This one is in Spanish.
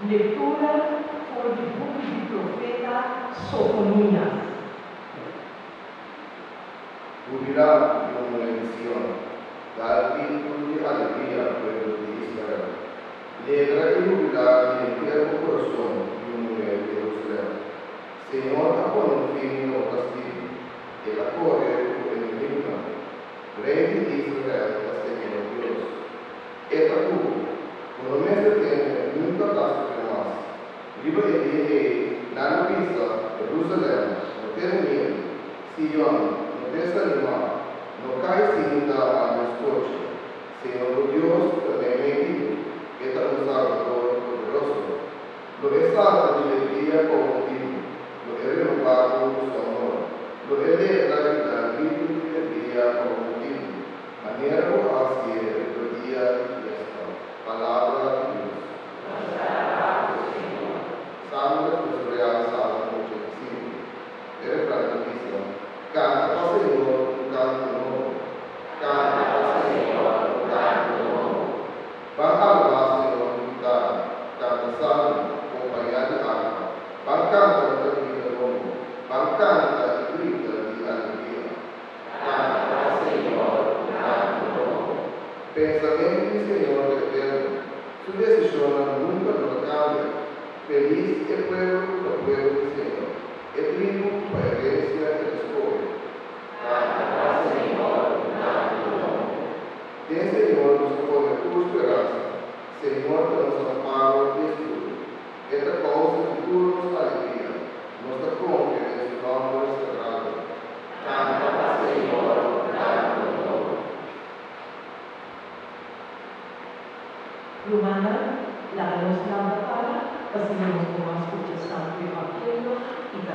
Lectura por el libro del profeta Sofonías. Jubila yung bendición, dahil di alegría al pueblo de Israel. Alegra y jubila y entera tu corazón y un de Jerusalén. Señor, pone fin al castigo, que la corre tu enemigo. Rey de Israel, el Señor Dios. Eta tú, por un mes de tiempo, nunca catástrofe más. Viva el día la noticia, Jerusalén, no tiene miedo, Sion, desanimar, no cae sin dar a los coches, Señor Dios prometido, que te ha usado poderoso. Lo he salvado de día por motivo, lo he renovado su amor, lo he de la vida de día por motivo, manera así el día y esta palabra de Dios. Salmo responsorial, Salmo 85, el refrán dice, canta al Señor un canto nuevo. Canta al Señor un canto nuevo. Van a alabar al Señor con guitarra. Canta salmo, compañía de arpa. Van canta un canto nuevo. Van canta y grita de alegría. Canta al Señor un canto nuevo. Pensamiento del Señor eterno. Su decisión nunca lo cambia. Feliz el pueblo del Señor. El tribu, su herencia, el escoge. Canta al Señor, den Señor nos pone tu esperanza. Señor, que nos amparo y escudo. Esta causa futuro nos alegría. Nos acoge en su nombre sagrado. Canta al Señor, Romana